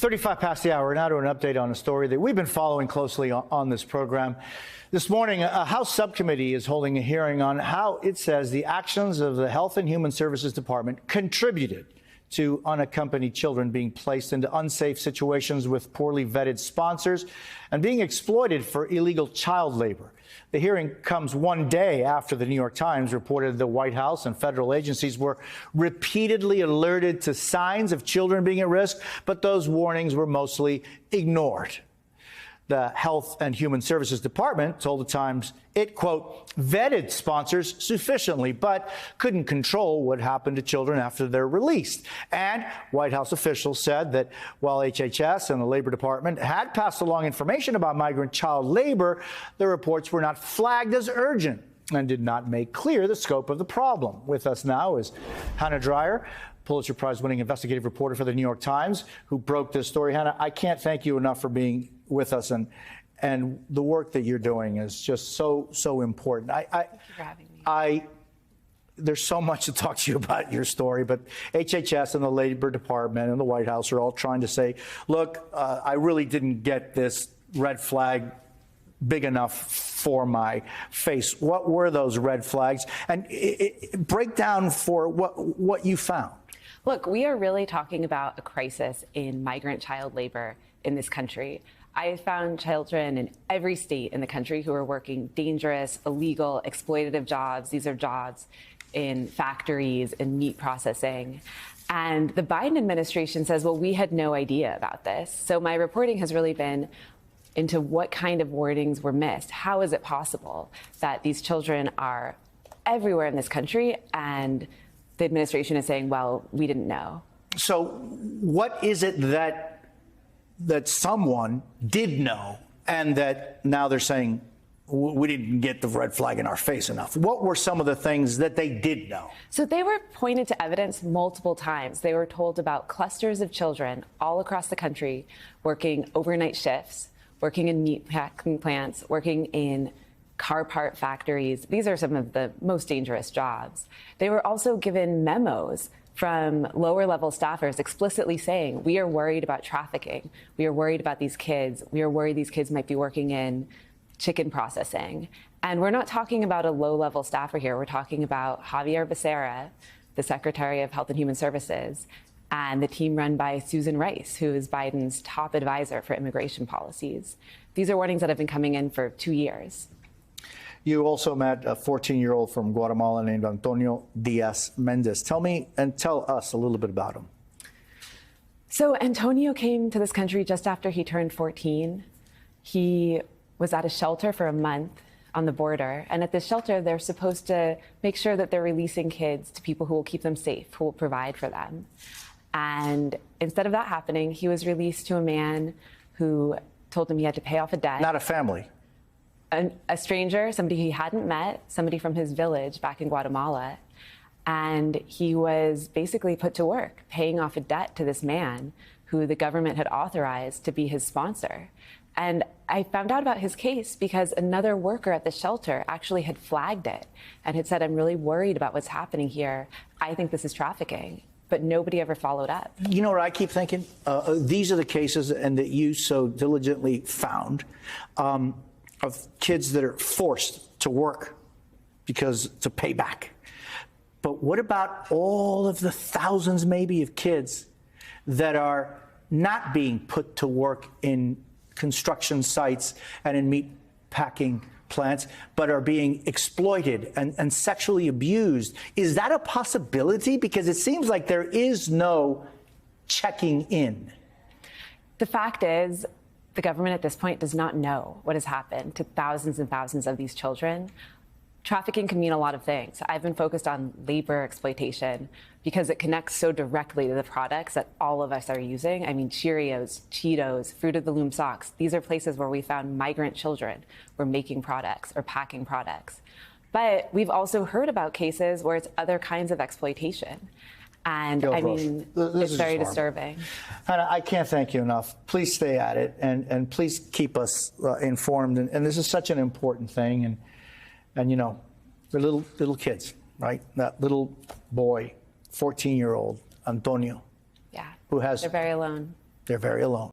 35 past the hour. Now to an update on a story that we've been following closely on this program. This morning, a House subcommittee is holding a hearing on how it says the actions of the Health and Human Services Department contributed to unaccompanied children being placed into unsafe situations with poorly vetted sponsors and being exploited for illegal child labor. The hearing comes one day after the New York Times reported the White House and federal agencies were repeatedly alerted to signs of children being at risk, but those warnings were mostly ignored. The Health and Human Services Department told the Times it, quote, vetted sponsors sufficiently, but couldn't control what happened to children after they're released. And White House officials said that while HHS and the Labor Department had passed along information about migrant child labor, the reports were not flagged as urgent and did not make clear the scope of the problem. With us now is Hannah Dreier, Pulitzer Prize-winning investigative reporter for the New York Times, who broke this story. Hannah, I can't thank you enough for being with us, and the work that you're doing is just so important. Thank you for having me. There's so much to talk to you about your story, but HHS and the Labor Department and the White House are all trying to say, look, I really didn't get this red flag big enough for my face. What were those red flags? And break down for what you found. Look, we are really talking about a crisis in migrant child labor in this country. I found children in every state in the country who are working dangerous, illegal, exploitative jobs. These are jobs in factories, in meat processing. And the Biden administration says, well, we had no idea about this. So my reporting has really been into what kind of warnings were missed. How is it possible that these children are everywhere in this country and the administration is saying, well, we didn't know? So what is it that someone did know and that now they're saying we didn't get the red flag in our face enough? What were some of the things that they did know? So they were pointed to evidence multiple times. They were told about clusters of children all across the country working overnight shifts, working in meat packing plants, working in car part factories. These are some of the most dangerous jobs. They were also given memos from lower level staffers explicitly saying, we are worried about trafficking. We are worried about these kids. We are worried these kids might be working in chicken processing. And we're not talking about a low level staffer here. We're talking about Xavier Becerra, the Secretary of Health and Human Services, and the team run by Susan Rice, who is Biden's top advisor for immigration policies. These are warnings that have been coming in for 2 years. You also met a 14-year-old from Guatemala named Antonio Diaz Mendez. Tell me and tell us a little bit about him. So Antonio came to this country just after he turned 14. He was at a shelter for a month on the border. And at this shelter, they're supposed to make sure that they're releasing kids to people who will keep them safe, who will provide for them. And instead of that happening, he was released to a man who told him he had to pay off a debt. Not a family. A stranger, somebody he hadn't met, somebody from his village back in Guatemala. And he was basically put to work, paying off a debt to this man who the government had authorized to be his sponsor. And I found out about his case because another worker at the shelter actually had flagged it and had said, I'm really worried about what's happening here. I think this is trafficking. But nobody ever followed up. You know what I keep thinking? These are the cases and that you so diligently found of kids that are forced to work to pay back. But what about all of the thousands maybe of kids that are not being put to work in construction sites and in meat packing plants, but are being exploited and sexually abused? Is that a possibility? Because it seems like there is no checking in. The fact is, the government at this point does not know what has happened to thousands and thousands of these children. Trafficking can mean a lot of things. I've been focused on labor exploitation because it connects so directly to the products that all of us are using. I mean, Cheerios, Cheetos, Fruit of the Loom socks. These are places where we found migrant children were making products or packing products. But we've also heard about cases where it's other kinds of exploitation. And I mean, it's very disturbing. Hannah, I can't thank you enough. Please stay at it and please keep us informed. And this is such an important thing. And you know, the little kids, right? That little boy, 14-year-old Antonio. Yeah, who has they're very alone. They're very alone.